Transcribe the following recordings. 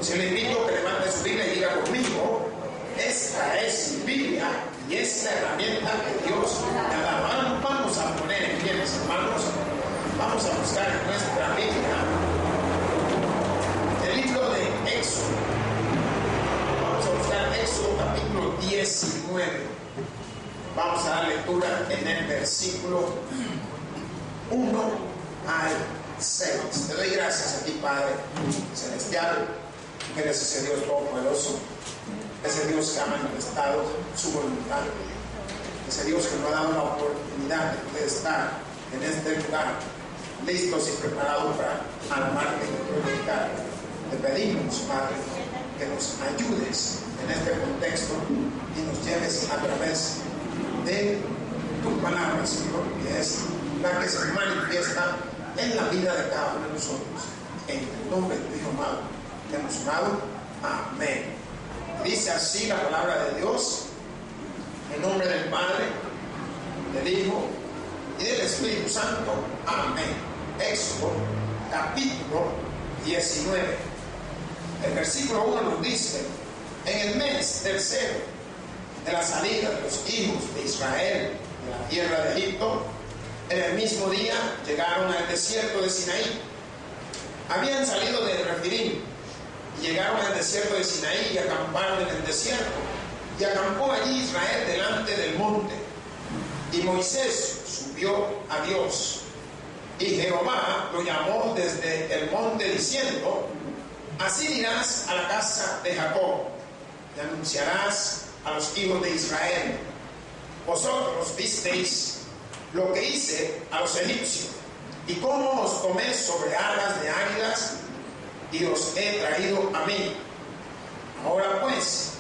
Si le invito a que levante su Biblia y diga conmigo, esta es mi Biblia y es la herramienta que Dios me ha dado. Vamos a poner en pie, mis hermanos, vamos a buscar en nuestra Biblia el libro de Éxodo. Vamos a buscar Éxodo capítulo 19. Vamos a dar lectura en el versículo 1 al 6. Te doy gracias a ti, Padre Celestial, que eres ese Dios todopoderoso, ese Dios que ha manifestado su voluntad, ese Dios que nos ha dado la oportunidad de poder estar en este lugar, listos y preparados para alabarte y glorificarte. Te pedimos, Padre, que nos ayudes en este contexto y nos lleves a través de tu palabra, Señor, que es la que se manifiesta en la vida de cada uno de nosotros. En el nombre de tu Hijo amado, te hemos orado. Amén. Dice así la palabra de Dios, en nombre del Padre, del Hijo y del Espíritu Santo. Amén. Éxodo capítulo 19. El versículo 1 nos dice: en el mes tercero de la salida de los hijos de Israel de la tierra de Egipto, en el mismo día llegaron al desierto de Sinaí. Habían salido de Refidim y llegaron al desierto de Sinaí y acamparon en el desierto. Y acampó allí Israel delante del monte. Y Moisés subió a Dios. Y Jehová lo llamó desde el monte diciendo: así dirás a la casa de Jacob y anunciarás a los hijos de Israel: vosotros visteis lo que hice a los egipcios, y cómo os tomé sobre alas de águilas, y os he traído a mí. Ahora pues,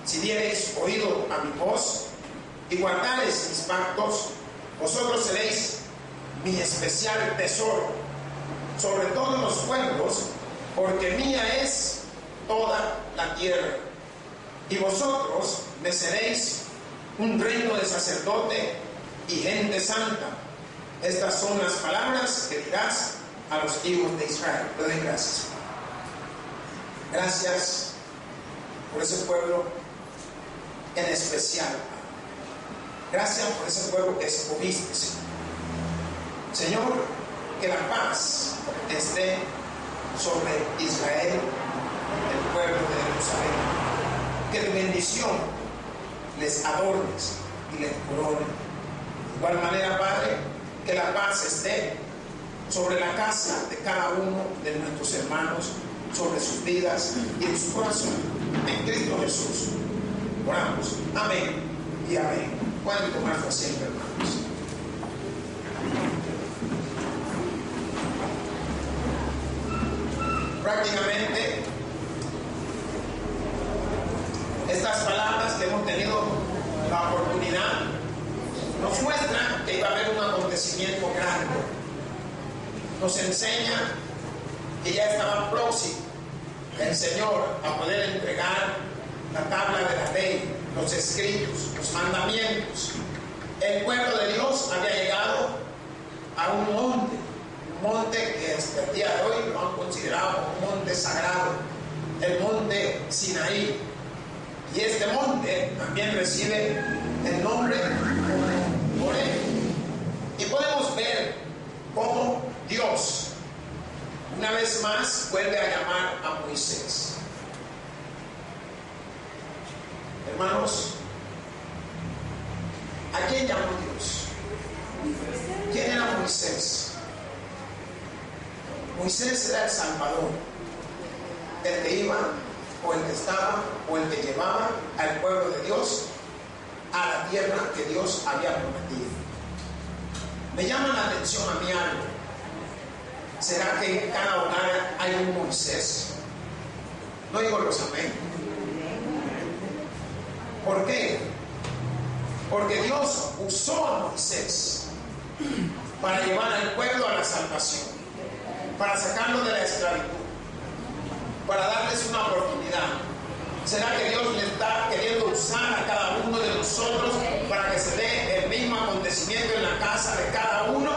si diereis oído a mi voz, y guardareis mis pactos, vosotros seréis mi especial tesoro sobre todos los pueblos, porque mía es toda la tierra. Y vosotros me seréis un reino de sacerdote y gente santa. Estas son las palabras que dirás a los hijos de Israel. Te doy gracias. Gracias por ese pueblo en especial. Gracias por ese pueblo que escogiste, Señor. Señor, que la paz esté sobre Israel, el pueblo de Jerusalén. Que tu bendición les adornes y les corone. De igual manera, Padre, que la paz esté sobre la casa de cada uno de nuestros hermanos, sobre sus vidas y en su corazón. En Cristo Jesús oramos. Amén y amén. Pueden tomar su asiento, hermanos. Prácticamente estas palabras que hemos tenido la oportunidad nos muestran que iba a haber un acontecimiento grande. Nos enseña que ya estaba próximo el Señor a poder entregar la tabla de la ley, los escritos, los mandamientos. El pueblo de Dios había llegado a un monte que hasta el día de hoy lo han considerado como un monte sagrado, el monte Sinaí. Y este monte también recibe el nombre Horeb. Y podemos ver cómo Dios una vez más vuelve a llamar a Moisés. Hermanos, ¿a quién llamó Dios? ¿Quién era Moisés? Moisés era el Salvador, el que iba, o el que estaba, o el que llevaba al pueblo de Dios a la tierra que Dios había prometido. Me llama la atención a mí algo. ¿Será que en cada hogar hay un Moisés? No digo los amén. ¿Por qué? Porque Dios usó a Moisés para llevar al pueblo a la salvación, para sacarlo de la esclavitud, para darles una oportunidad. ¿Será que Dios le está queriendo usar a cada uno de nosotros para que se dé el mismo acontecimiento en la casa de cada uno?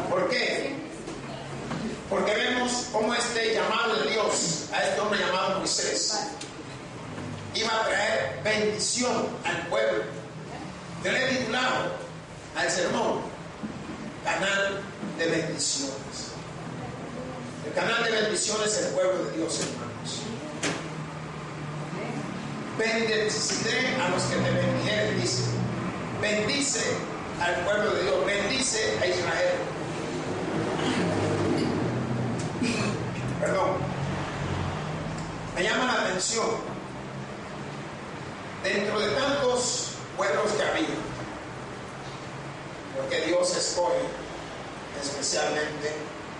¿Por qué? Porque vemos cómo este llamado de Dios Moisés, iba a traer bendición al pueblo. Yo le he titulado al sermón Canal de Bendiciones. El canal de bendiciones es el pueblo de Dios, hermanos. Bendeciré a los que te bendijeren, dice. Bendice al pueblo de Dios, bendice a Israel. Perdón. Me llama la atención, dentro de tantos pueblos que había, porque Dios escoge especialmente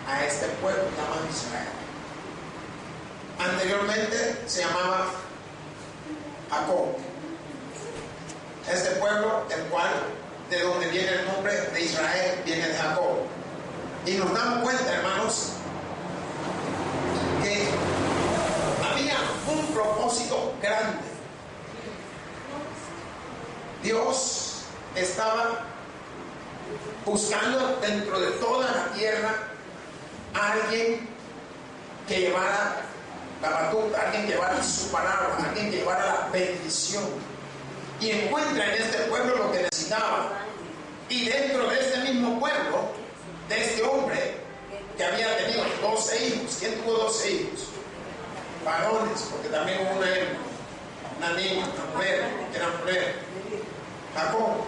a este pueblo llamado Israel. Anteriormente se llamaba Jacob. Este pueblo, el cual, de donde viene el nombre de Israel, viene de Jacob. Y nos damos cuenta, hermanos, que había un propósito grande. Dios estaba buscando dentro de toda la tierra a alguien que llevara la batuta, alguien que llevara su palabra, alguien que llevara la bendición. Y encuentra en este pueblo lo que necesitaba. Y dentro de este mismo pueblo, de este hombre que había tenido 12 hijos. ¿Quién tuvo 12 hijos? Varones, porque también hubo una niña, una mujer, que era mujer. Jacob.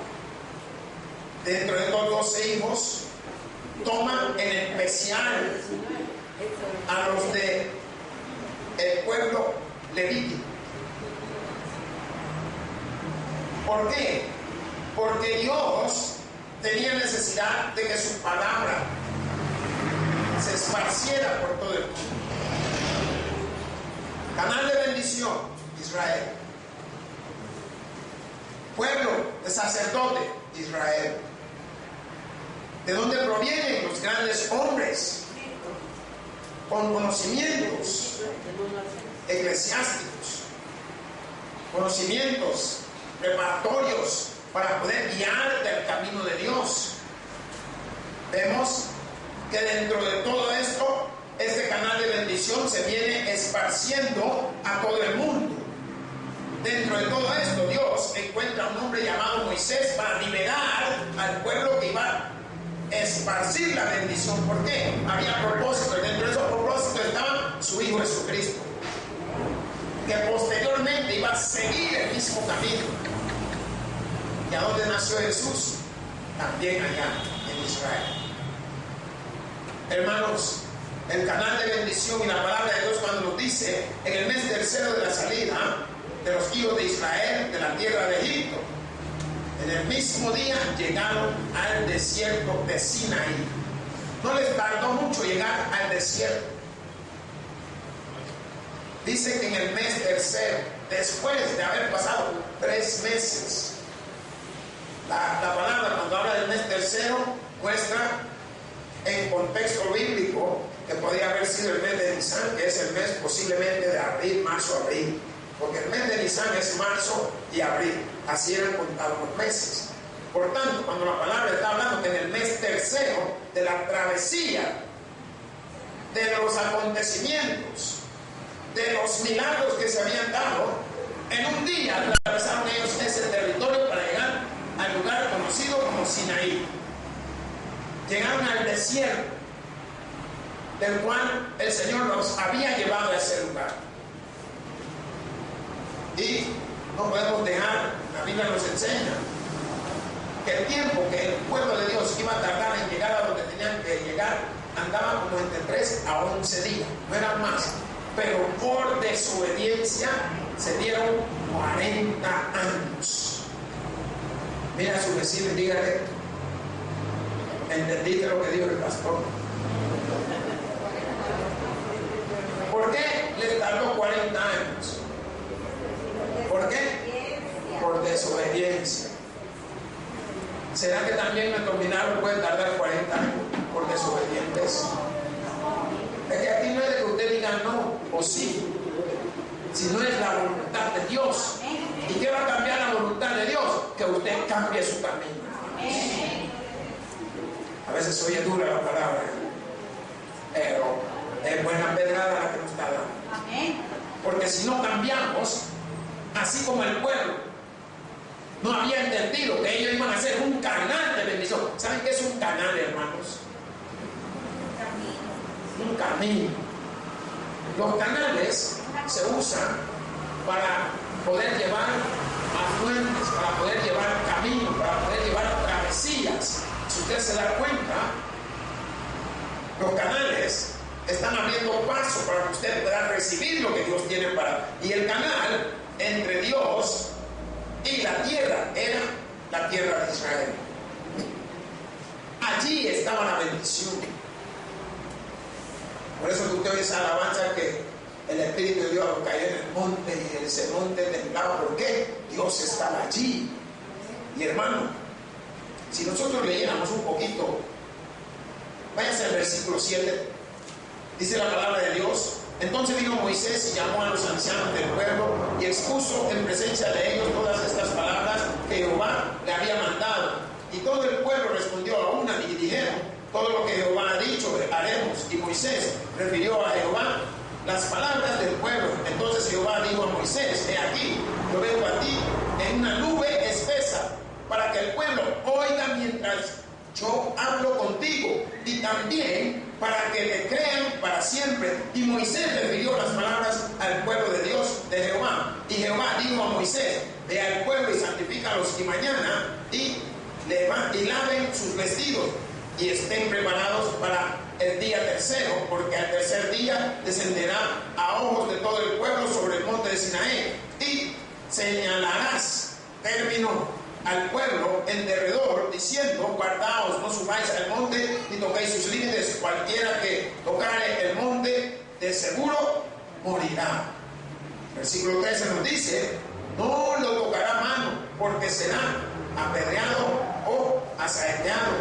Dentro de estos 12 hijos, toma en especial a los de el pueblo levítico. ¿Por qué? Porque Dios tenía necesidad de que su palabra se esparciera por todo el mundo. Canal de bendición, Israel. Pueblo de sacerdote, Israel. ¿De dónde provienen los grandes hombres con conocimientos eclesiásticos, conocimientos preparatorios para poder guiarte al camino de Dios? Vemos que dentro de todo esto, este canal de bendición se viene esparciendo a todo el mundo. Dentro de todo esto, Dios encuentra a un hombre llamado Moisés para liberar al pueblo que iba a esparcir la bendición. ¿Por qué? Había propósitos. Dentro de esos propósitos estaba su Hijo Jesucristo, que posteriormente iba a seguir el mismo camino. ¿Y a dónde nació Jesús? También allá en Israel. Hermanos, el canal de bendición y la palabra de Dios cuando nos dice en el mes tercero de la salida de los hijos de Israel de la tierra de Egipto, en el mismo día llegaron al desierto de Sinaí. No les tardó mucho llegar al desierto. Dice que en el mes tercero, después de haber pasado 3 meses, la palabra cuando habla del mes tercero muestra en contexto bíblico que podría haber sido el mes de Nisan, que es el mes posiblemente de abril, marzo, abril, porque el mes de Nisan es marzo y abril, así eran contados los meses. Por tanto, cuando la palabra está hablando que en el mes tercero de la travesía, de los acontecimientos, de los milagros que se habían dado, en un día atravesaron ellos ese territorio para llegar al lugar conocido como Sinaí. Llegaron al desierto, del cual el Señor los había llevado a ese lugar. Y no podemos dejar, la Biblia nos enseña que el tiempo que el pueblo de Dios iba a tardar en llegar a donde tenían que llegar andaba como entre 3 a 11 días, no eran más. Pero por desobediencia se dieron 40 años. Mira a su vecino y dígale: ¿entendiste lo que dijo el pastor? ¿Por qué le tardó 40 años? ¿Por qué? Por desobediencia. ¿Será que también nuestro milagro puede tardar 40 años por desobedientes? Es que aquí no es de que usted diga no o sí, sino es la voluntad de Dios. ¿Y qué va a cambiar la voluntad de Dios? Que usted cambie su camino. A veces oye dura la palabra, pero es buena pedrada la que nos está dando. Porque si no cambiamos, así como el pueblo no había entendido que ellos iban a ser un canal de bendición. ¿Saben qué es un canal, hermanos? Un camino. Los canales se usan para poder llevar afluentes, para poder llevar caminos, para poder llevar travesías. Si usted se da cuenta, los canales están abriendo paso para que usted pueda recibir lo que Dios tiene para. Y el canal entre Dios y la tierra era la tierra de Israel. Allí estaba la bendición. Por eso que usted oye esa alabanza que el Espíritu de Dios cayó en el monte y ese monte temblaba. ¿Por qué? Dios estaba allí. Y hermano, si nosotros leyéramos un poquito, váyase al versículo 7. Dice la palabra de Dios: entonces vino Moisés y llamó a los ancianos del pueblo y expuso en presencia de ellos todas estas palabras que Jehová le había mandado. Y todo el pueblo respondió a una y dijeron: todo lo que Jehová ha dicho haremos. Y Moisés refirió a Jehová las palabras del pueblo. Entonces Jehová dijo a Moisés: he aquí, yo vengo a ti en una nube espesa, para que el pueblo oiga mientras yo hablo contigo, y también para que le crean para siempre. Y Moisés refirió las palabras al pueblo de Dios, de Jehová. Y Jehová dijo a Moisés: ve al pueblo y santifícalos, y mañana y laven sus vestidos y estén preparados para el día tercero, porque al tercer día descenderá a ojos de todo el pueblo sobre el monte de Sinaí, y señalarás término al pueblo en derredor, diciendo: guardaos, no subáis al monte ni toquéis sus límites, cualquiera que tocare el monte de seguro morirá. Versículo 13 nos dice: no lo tocará mano, porque será apedreado o asaeteado,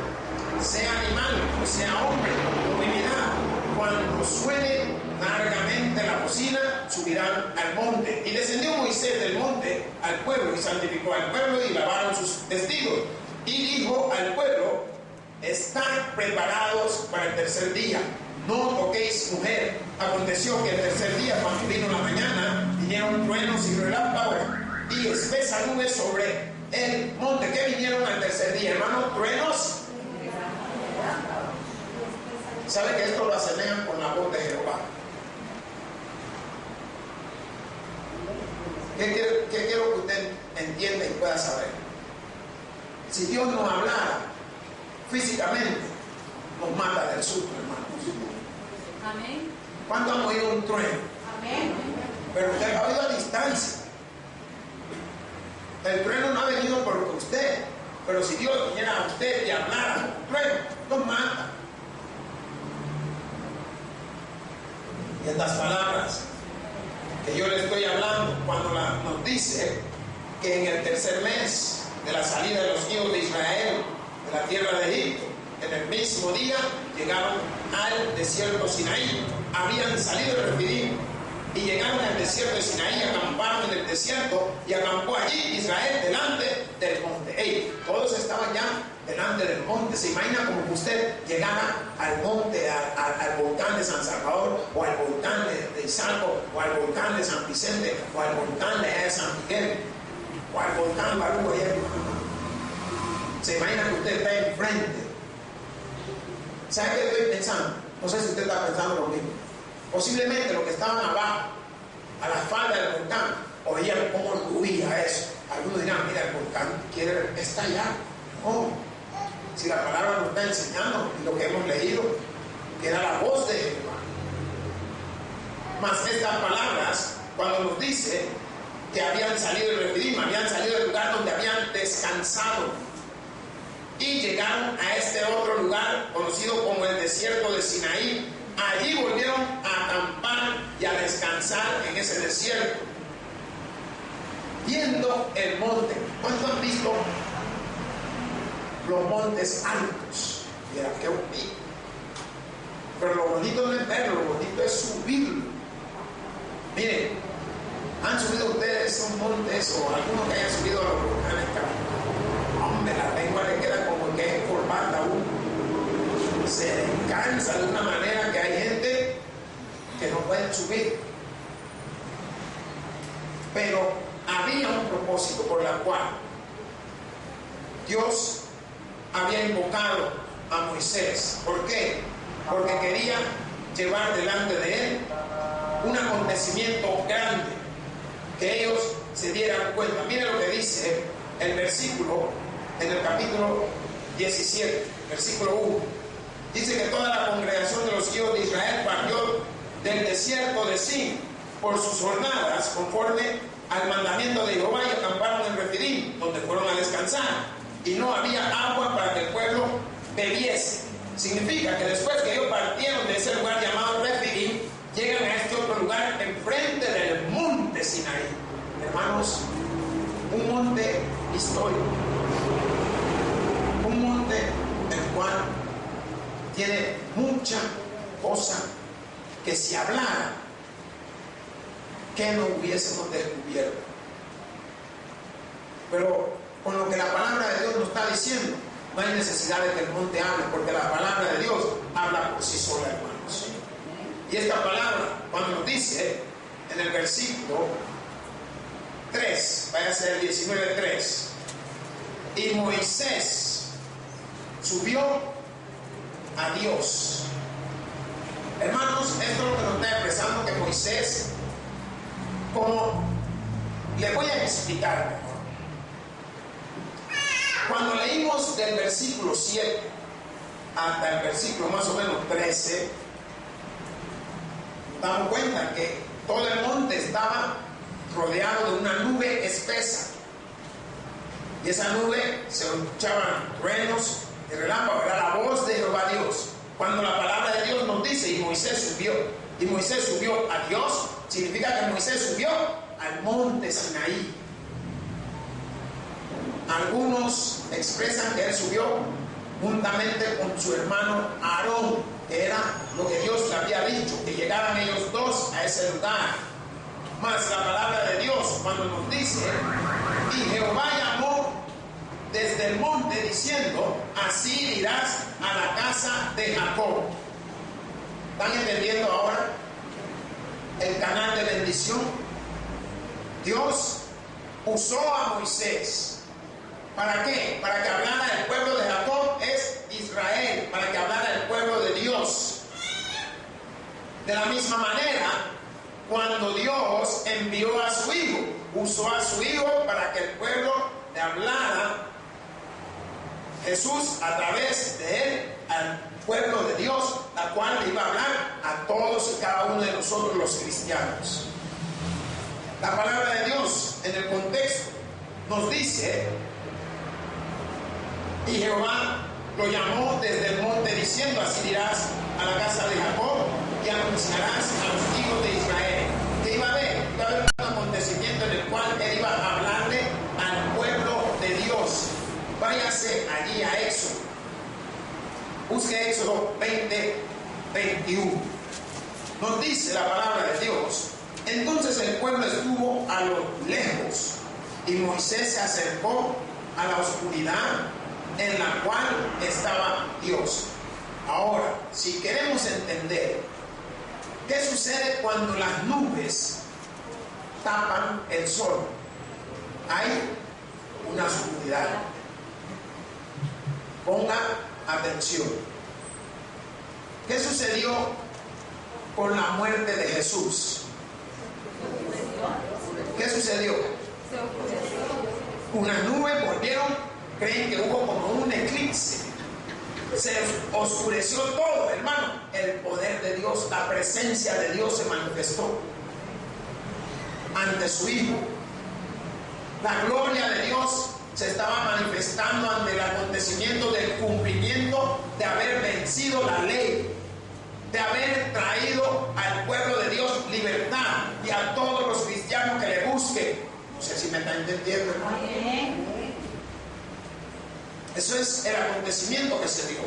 sea animal o sea hombre, no vivirá. Cuando suene largamente la bocina, subirán al monte. Y descendió Moisés del monte al pueblo y santificó al pueblo y lavaron sus vestidos. Y dijo al pueblo: estad preparados para el tercer día, no toquéis mujer. Aconteció que el tercer día, cuando vino la mañana, vinieron truenos y relámpagos y espesa nube sobre el monte. ¿Qué vinieron al tercer día, hermano? Truenos. ¿Sabe que esto lo asemejan con la voz de Jehová? ¿Qué quiero que usted entienda y pueda saber? Si Dios nos hablara físicamente, nos mata del susto, hermanos. Amén. ¿Cuándo han oído un trueno? Amén. Pero usted lo ha oído a distancia. El trueno no ha venido por usted, pero si Dios viniera a usted y hablara un trueno, nos mata. Y estas palabras que yo le estoy hablando, cuando nos dice que en el tercer mes de la salida de los hijos de Israel de la tierra de Egipto, en el mismo día llegaron al desierto Sinaí. Habían salido de Refidim y llegaron al desierto de Sinaí, acamparon en el desierto y acampó allí Israel delante del monte. Todos estaban ya delante del monte. Se imagina como que usted llegara al monte, al volcán de San Salvador, o al volcán de Izalco, o al volcán de San Vicente, o al volcán de San Miguel, o al volcán Barú. Se imagina que usted está enfrente. ¿Sabe qué estoy pensando? No sé si usted está pensando lo mismo. Posiblemente los que estaban abajo, a la falda del volcán, oían cómo huía eso. Algunos dirán: mira, el volcán está allá. No. Si la palabra nos está enseñando lo que hemos leído, que era la voz de Jehová. Mas estas palabras, cuando nos dice que habían salido del Refidim, habían salido del lugar donde habían descansado, y llegaron a este otro lugar conocido como el desierto de Sinaí. Allí volvieron a acampar y a descansar en ese desierto, viendo el monte. ¿Cuántos han visto los montes altos? Mira, qué bonito. Pero lo bonito no es verlo, lo bonito es subirlo. Miren, ¿han subido ustedes un monte o algunos que hayan subido a los volcanes? Hombre, la lengua le queda como que es corbata uno. Se descansa de una manera que hay gente que no pueden subir. Dios había invocado a Moisés. ¿Por qué? Porque quería llevar delante de él un acontecimiento grande, que ellos se dieran cuenta. Miren lo que dice el versículo en el capítulo 17, versículo 1. Dice que toda la congregación de los hijos de Israel partió del desierto de Sin por sus jornadas, conforme al mandamiento de Jehová, y acamparon en Refidim, donde fueron a descansar. Y no había agua para que el pueblo bebiese. Significa que después que ellos partieron de ese lugar llamado Refidim, llegan a este otro lugar enfrente del monte Sinaí. Hermanos, un monte histórico, un monte el cual tiene mucha cosa que si hablara, que no hubiésemos descubierto. Pero con lo que la palabra de Dios nos está diciendo, no hay necesidad de que el monte hable, porque la palabra de Dios habla por sí sola, hermanos. Y esta palabra, cuando nos dice en el versículo 3, vaya a ser el 19:3, y Moisés subió a Dios. Hermanos, esto es lo que nos está expresando que Moisés, como le voy a explicar mejor. Cuando leímos del versículo 7 hasta el versículo más o menos 13, damos cuenta que todo el monte estaba rodeado de una nube espesa, y esa nube se escuchaban truenos y relámpagos, era la voz de Jehová Dios. Cuando la palabra de Dios nos dice y Moisés subió a Dios, significa que Moisés subió al monte Sinaí. Algunos expresan que él subió juntamente con su hermano Aarón, que era lo que Dios le había dicho, que llegaran ellos dos a ese lugar. Mas la palabra de Dios, cuando nos dice, y Jehová llamó desde el monte diciendo, así dirás a la casa de Jacob. ¿Están entendiendo ahora el canal de bendición? Dios usó a Moisés. ¿Para qué? Para que hablara el pueblo de Jacob, es Israel, para que hablara el pueblo de Dios. De la misma manera, cuando Dios envió a su Hijo, usó a su Hijo para que el pueblo le hablara Jesús a través de él al pueblo de Dios, la cual le iba a hablar a todos y cada uno de nosotros los cristianos. La palabra de Dios en el contexto nos dice, y Jehová lo llamó desde el monte diciendo, así dirás a la casa de Jacob y anunciarás a los hijos de Israel. Que iba a haber un acontecimiento en el cual él iba a hablarle al pueblo de Dios. Váyase allí a Éxodo. Busque Éxodo 20:21. Nos dice la palabra de Dios. Entonces el pueblo estuvo a lo lejos y Moisés se acercó a la oscuridad en la cual estaba Dios. Ahora, si queremos entender qué sucede cuando las nubes tapan el sol, hay una oscuridad. Ponga atención. ¿Qué sucedió con la muerte de Jesús? ¿Qué sucedió? Unas nubes volvieron. Creen que hubo como un eclipse, se oscureció todo, hermano. El poder de Dios, la presencia de Dios se manifestó ante su Hijo. La gloria de Dios se estaba manifestando ante el acontecimiento del cumplimiento de haber vencido la ley, de haber traído al pueblo de Dios libertad, y a todos los cristianos que le busquen. No sé si me está entendiendo, hermano. Eso es el acontecimiento que se dio.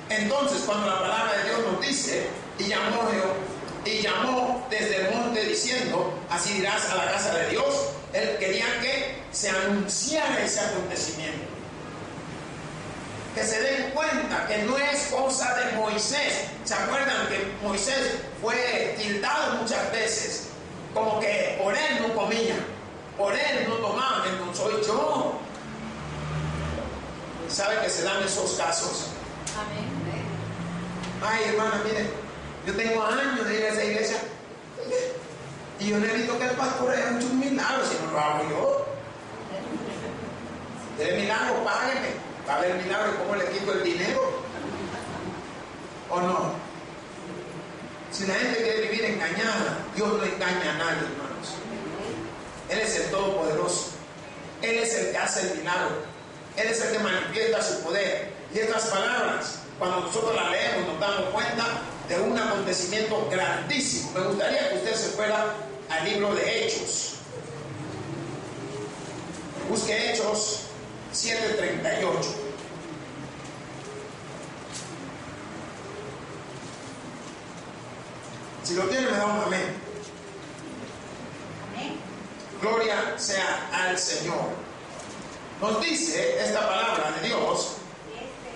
Entonces, cuando la palabra de Dios nos dice, y llamó desde el monte diciendo, así dirás a la casa de Dios, él quería que se anunciara ese acontecimiento. Que se den cuenta que no es cosa de Moisés. ¿Se acuerdan que Moisés fue tildado muchas veces como que por él no comía, por él no tomaba? Entonces soy yo. ¿Sabe que se dan esos casos? Amén. Ay, hermana, mire, yo tengo años de ir a esa iglesia y yo le he visto que el pastor haya hecho un milagro, si no lo hago yo. El milagro, págueme. Va a haber milagro, ¿cómo le quito el dinero? ¿O no? Si la gente quiere vivir engañada, Dios no engaña a nadie, hermanos. Él es el Todopoderoso. Él es el que hace el milagro. Él es el que manifiesta su poder. Y estas palabras, cuando nosotros las leemos, nos damos cuenta de un acontecimiento grandísimo. Me gustaría que usted se fuera al libro de Hechos. Busque Hechos 7:38. Si lo tiene, me da un amén. Amén. Gloria sea al Señor. Nos dice esta palabra de Dios: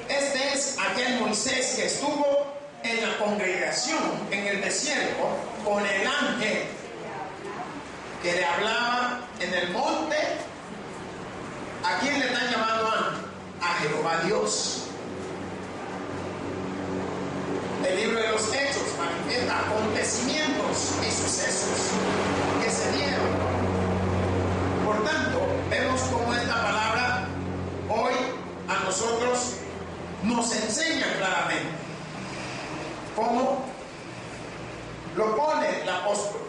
este es aquel Moisés que estuvo en la congregación en el desierto con el ángel que le hablaba en el monte. ¿A quién le están llamando ángel? A Jehová Dios. El libro de los Hechos manifiesta acontecimientos y sucesos que se dieron. Por tanto, vemos cómo esta palabra hoy a nosotros nos enseña claramente cómo lo pone el apóstol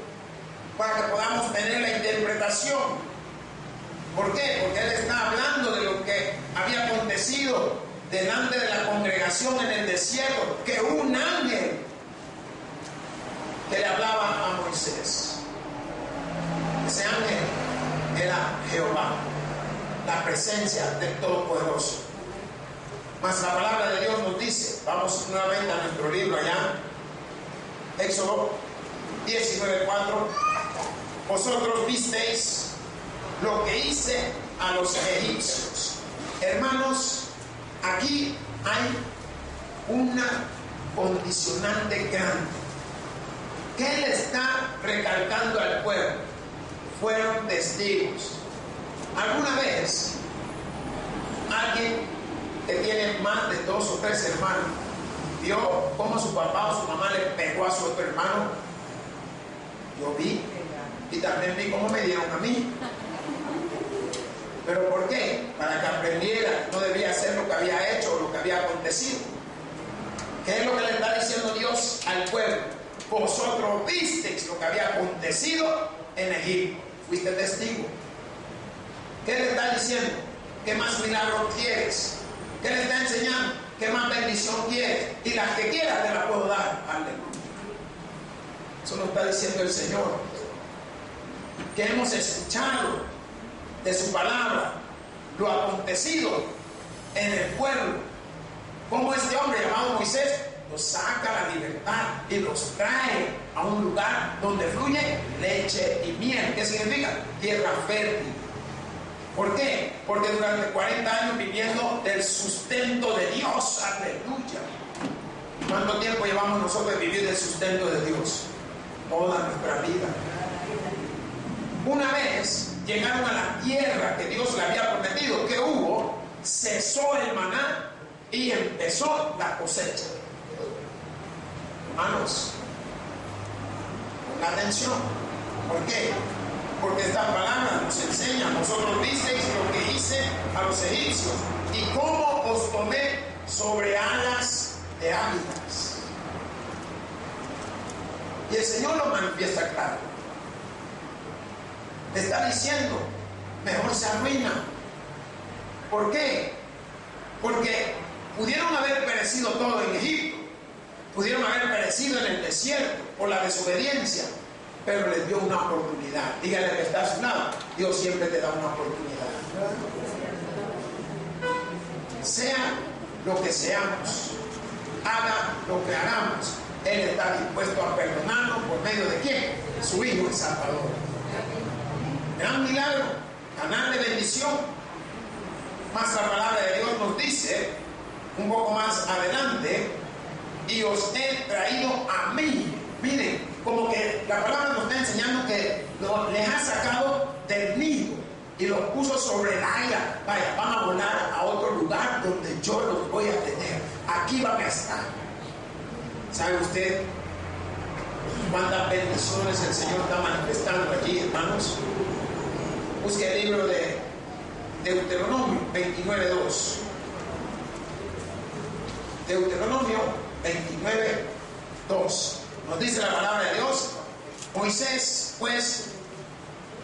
para que podamos tener la interpretación. ¿Por qué? Porque él está hablando de lo que había acontecido delante de la congregación en el desierto, que un ángel que le hablaba a Moisés. Ese ángel era Jehová, la presencia del Todopoderoso. Mas la palabra de Dios nos dice, vamos nuevamente a nuestro libro allá, Éxodo 19:4, vosotros visteis lo que hice a los egipcios. Hermanos, aquí hay una condicionante grande. ¿Qué le está recalcando al pueblo? Fueron testigos. ¿Alguna vez alguien que tiene más de 2 o 3 hermanos vio cómo su papá o su mamá le pegó a su otro hermano? Yo vi, y también vi cómo me dieron a mí. ¿Pero por qué? Para que aprendiera, no debía hacer lo que había hecho o lo que había acontecido. ¿Qué es lo que le está diciendo Dios al pueblo? Vosotros visteis lo que había acontecido en Egipto, fuiste testigo. ¿Qué le está diciendo? ¿Qué más milagros quieres? ¿Qué le está enseñando? ¿Qué más bendición quieres? Y las que quieras te las puedo dar. Aleluya. Eso nos está diciendo el Señor. Que hemos escuchado de su palabra lo acontecido en el pueblo. Como este hombre llamado Moisés los saca a la libertad y los trae a un lugar donde fluye leche y miel. ¿Qué significa? Tierra fértil. ¿Por qué? Porque durante 40 años viviendo del sustento de Dios. Aleluya. ¿Cuánto tiempo llevamos nosotros de vivir del sustento de Dios? Toda nuestra vida. Una vez llegaron a la tierra que Dios le había prometido. ¿Qué hubo? Cesó el maná y empezó la cosecha. Hermanos, pongan atención. ¿Por qué? Porque esta palabra nos enseña: vosotros visteis lo que hice a los egipcios y cómo os tomé sobre alas de águilas. Y el Señor lo manifiesta claro. Le está diciendo, mejor se arruina. ¿Por qué? Porque pudieron haber perecido todo en Egipto, pudieron haber perecido en el desierto por la desobediencia, pero les dio una oportunidad. Dígale que está a su lado: Dios siempre te da una oportunidad. Sea lo que seamos, haga lo que hagamos, Él está dispuesto a perdonarnos. ¿Por medio de quién? Su Hijo el Salvador. Gran milagro, canal de bendición. Más la palabra de Dios nos dice un poco más adelante: y os he traído a mí. Miren, como que la palabra nos está enseñando que les ha sacado del nido y los puso sobre el aire. Vaya, van a volar a otro lugar donde yo los voy a tener. Aquí van a estar. ¿Sabe usted cuántas bendiciones el Señor está manifestando allí, hermanos? Busque el libro de Deuteronomio 29:2. Deuteronomio 29:2. Nos dice la palabra de Dios: Moisés pues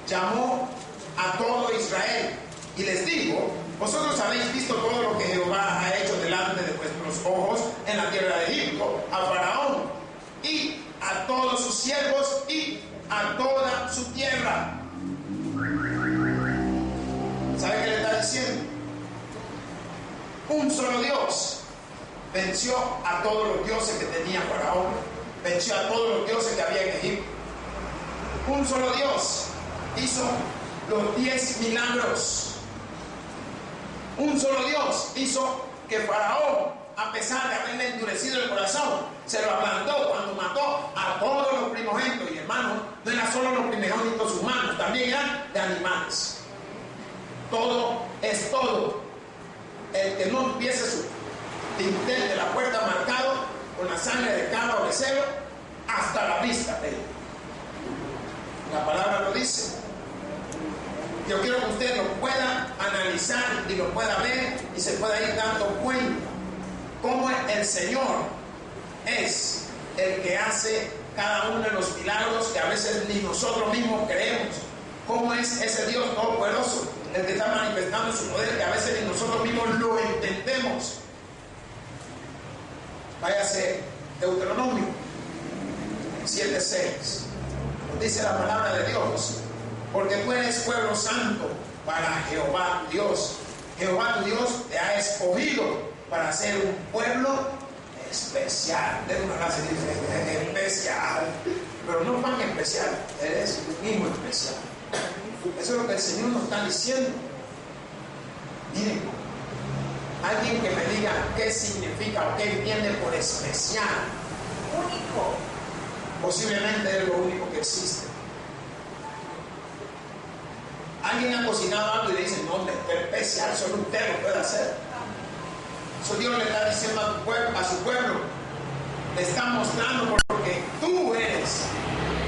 llamó a todo Israel y les dijo: vosotros habéis visto todo lo que Jehová ha hecho delante de vuestros ojos en la tierra de Egipto, a Faraón y a todos sus siervos y a toda su tierra. ¿Sabe qué le está diciendo? Un solo Dios venció a todos los dioses que tenía Faraón, venció a todos los dioses que había en Egipto. Un solo Dios hizo los 10 milagros. Un solo Dios hizo que Faraón, a pesar de haberle endurecido el corazón, se lo aplantó cuando mató a todos los primogénitos. Y hermano, no eran solo los primogénitos humanos, también eran de animales. Todo es todo. El que no empiece su dintel de la puerta marcado con la sangre de cabra o becerro, hasta la vista de él. La palabra lo dice. Yo quiero que usted lo pueda analizar y lo pueda ver y se pueda ir dando cuenta cómo el Señor es el que hace cada uno de los milagros que a veces ni nosotros mismos creemos. Cómo es ese Dios todopoderoso el que está manifestando su poder que a veces ni nosotros mismos lo entendemos. Váyase Deuteronomio 7:6. Dice la palabra de Dios: porque tú eres pueblo santo para Jehová tu Dios. Jehová tu Dios te ha escogido para ser un pueblo especial. De una clase dice especial, pero no tan especial, eres tú mismo especial. Eso es lo que el Señor nos está diciendo. Miren, alguien que me diga qué significa o qué entiende por especial. Único. Posiblemente es lo único que existe. Alguien ha cocinado algo y le dice: no, hombre, es especial, solo usted lo puede hacer. Eso Dios le está diciendo a su pueblo, le está mostrando porque tú eres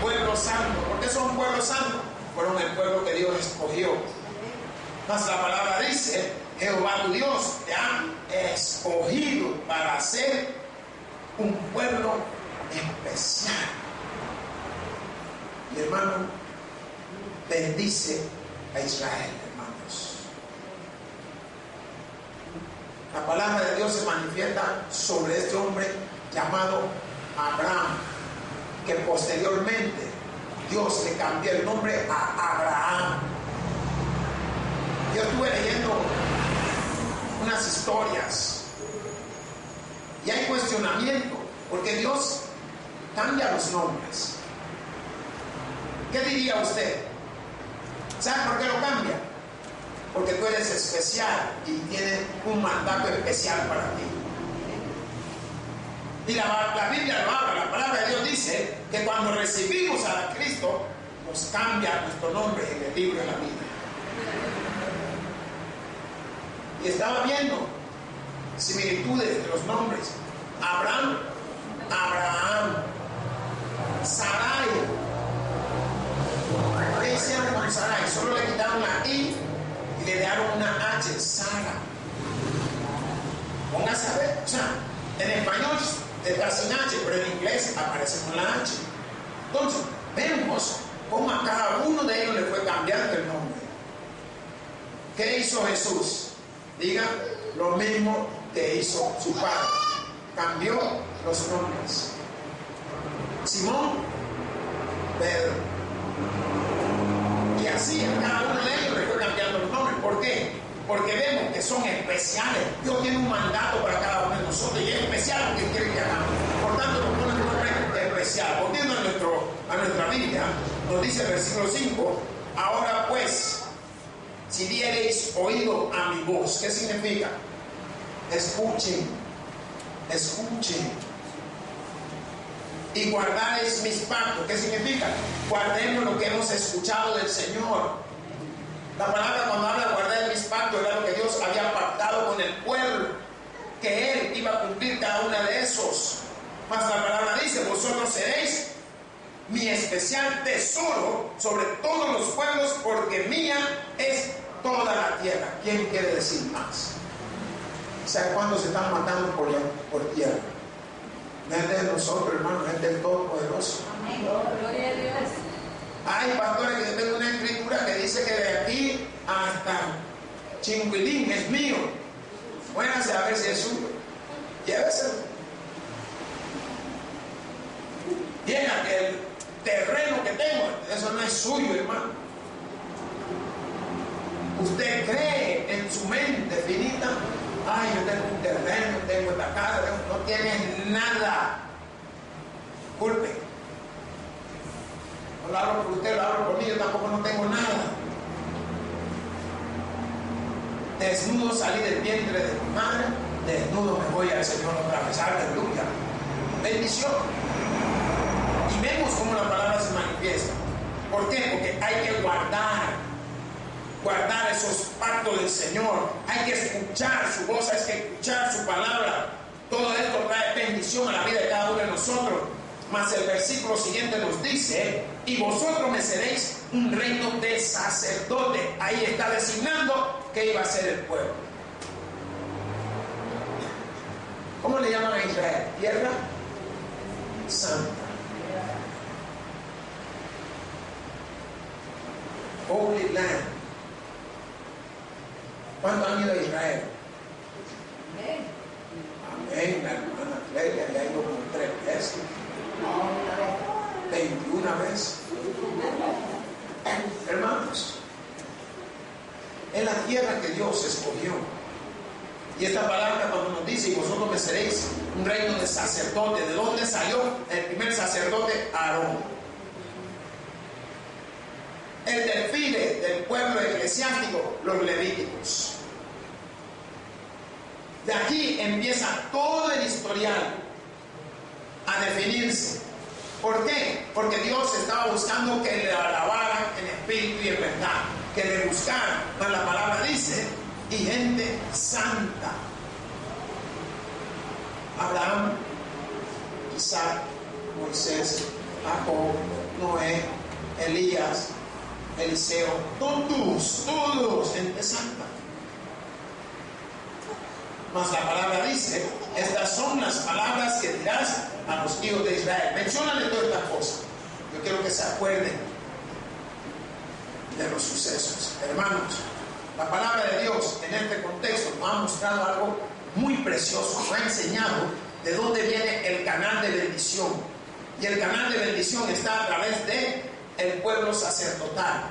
pueblo santo. ¿Por qué son pueblo santo? Fueron el pueblo que Dios escogió. Mas la palabra dice: Jehová tu Dios te ha escogido para ser un pueblo especial. Y hermano, bendice a Israel, hermanos. La palabra de Dios se manifiesta sobre este hombre llamado Abraham, que posteriormente Dios le cambió el nombre a Abraham. Yo estuve leyendo unas historias y hay cuestionamiento porque Dios cambia los nombres. ¿Qué diría usted? ¿Sabe por qué lo cambia? Porque tú eres especial y tienes un mandato especial para ti. Y la Biblia lo habla, la palabra de Dios dice que cuando recibimos a Cristo, nos cambia nuestro nombre en el libro de la vida. Y estaba viendo similitudes de los nombres. Abraham, Sarai. ¿Qué hicieron con Sarai? Solo le quitaron la I y le dieron una H, Sara. Póngase a ver, o sea, en español está sin H, pero en inglés aparece con la H. Entonces, vemos cómo a cada uno de ellos le fue cambiando el nombre. ¿Qué hizo Jesús? Diga, lo mismo que hizo su padre. Cambió los nombres. Simón, Pedro. Y así a cada uno de ellos le fue cambiando los nombres. ¿Por qué? Porque vemos que son especiales. Dios tiene un mandato para cada uno de nosotros y es especial lo que quiere que hagamos. Por tanto, nos pone un nombre especial. Volviendo a nuestra Biblia, nos dice el versículo 5: ahora pues, si diereis oído a mi voz. ¿Qué significa? Escuchen, y guardaréis mis pactos. ¿Qué significa? Guardemos lo que hemos escuchado del Señor. La palabra cuando habla de guardar mis pactos era lo que Dios había pactado con el pueblo. que Él iba a cumplir cada una de esos. Mas la palabra dice: vosotros seréis mi especial tesoro sobre todos los pueblos, porque mía es toda la tierra. ¿Quién quiere decir más? O sea, cuando se están matando por tierra, no es de nosotros, hermanos, es del Todopoderoso. Amén. Gloria a Dios. Hay pastores que tienen una escritura que dice que de aquí hasta Chinguilín es mío. Pónganse a ver si es suyo. Lléveselo. Llega que el terreno que tengo, eso no es suyo, hermano. Usted cree en su mente finita: ay, yo tengo un terreno, tengo esta casa, no tienes nada. Culpe. No lo hablo por usted, lo hablo por mí, yo tampoco no tengo nada. Desnudo salí del vientre de mi madre, desnudo me voy al Señor otra vez. Aleluya. Bendición. Y vemos cómo la palabra se manifiesta. ¿Por qué? Porque hay que guardar esos pactos del Señor. Hay que escuchar su voz, hay que escuchar su palabra. Todo esto trae bendición a la vida de cada uno de nosotros. Mas el versículo siguiente nos dice: y vosotros me seréis un reino de sacerdote. Ahí está designando que iba a ser el pueblo. ¿Cómo le llaman a Israel? Tierra santa. Holy land. ¿Cuántos han ido a Israel? Amén. La hermana Clelia ya ha ido como 3 veces. 21 veces. Hermanos, es la tierra que Dios escogió. Y esta palabra cuando nos dice: y vosotros me seréis un reino de sacerdote. ¿De dónde salió el primer sacerdote? Aarón. El desfile del pueblo eclesiástico, los levíticos. De aquí empieza todo el historial a definirse. ¿Por qué? Porque Dios estaba buscando que le alabaran en espíritu y en verdad, que le buscaran. Mas la palabra dice: y gente santa. Abraham, Isaac, Moisés, Jacob, Noé, Elías, Eliseo, todos gente santa. Mas la palabra dice: estas son las palabras que dirás a los hijos de Israel. Menciónale todas estas cosas. Yo quiero que se acuerden de los sucesos. Hermanos, la palabra de Dios en este contexto nos ha mostrado algo muy precioso. Nos ha enseñado de dónde viene el canal de bendición. Y el canal de bendición está a través de el pueblo sacerdotal,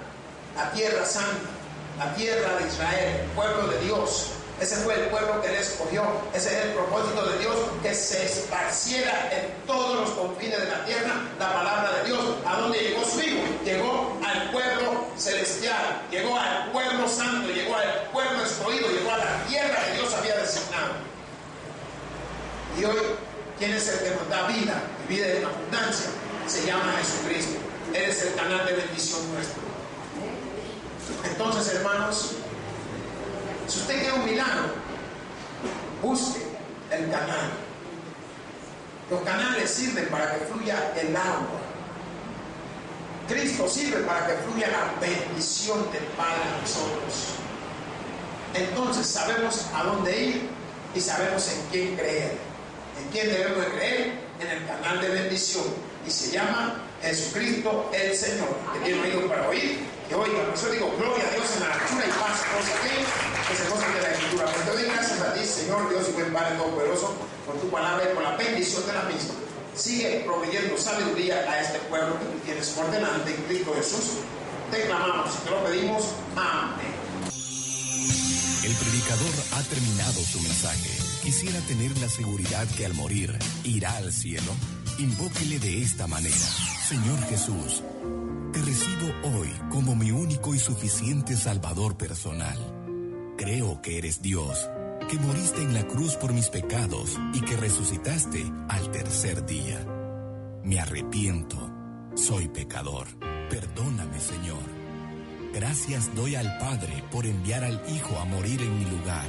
la tierra santa, la tierra de Israel, el pueblo de Dios. Ese fue el pueblo que Él escogió. Ese es el propósito de Dios, que se esparciera en todos los confines de la tierra la palabra de Dios. ¿A dónde llegó su Hijo? Llegó al pueblo celestial, llegó al pueblo santo, llegó al pueblo escogido, llegó a la tierra que Dios había designado. Y hoy, ¿quién es el que nos da vida y vida en abundancia? Se llama Jesucristo. Él es el canal de bendición nuestro. Entonces, hermanos, si usted quiere un milagro, busque el canal. Los canales sirven para que fluya el agua. Cristo sirve para que fluya la bendición del Padre a nosotros. Entonces sabemos a dónde ir y sabemos en quién creer. ¿En quién debemos de creer? En el canal de bendición. Y se llama Jesucristo el Señor. Que tiene oídos para oír, que oiga. Por eso digo: gloria a Dios en la altura y paz que se gozan de la Escritura. Pues te doy gracias a ti, Señor Dios y buen Padre Todopoderoso, por tu palabra y por la bendición de la misma. Sigue proveyendo sabiduría a este pueblo que tú tienes por delante en Cristo Jesús. Te clamamos y te lo pedimos. Amén. El predicador ha terminado su mensaje. Quisiera tener la seguridad que al morir irá al cielo. Invóquele de esta manera: Señor Jesús, te recibo hoy como mi único y suficiente Salvador personal. Creo que eres Dios, que moriste en la cruz por mis pecados y que resucitaste al tercer día. Me arrepiento, soy pecador. Perdóname, Señor. Gracias doy al Padre por enviar al Hijo a morir en mi lugar.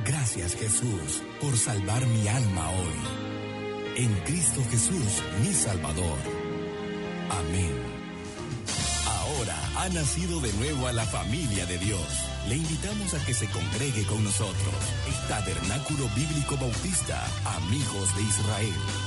Gracias, Jesús, por salvar mi alma hoy. En Cristo Jesús, mi Salvador. Amén. Ahora ha nacido de nuevo a la familia de Dios. Le invitamos a que se congregue con nosotros. Tabernáculo Bíblico Bautista, Amigos de Israel.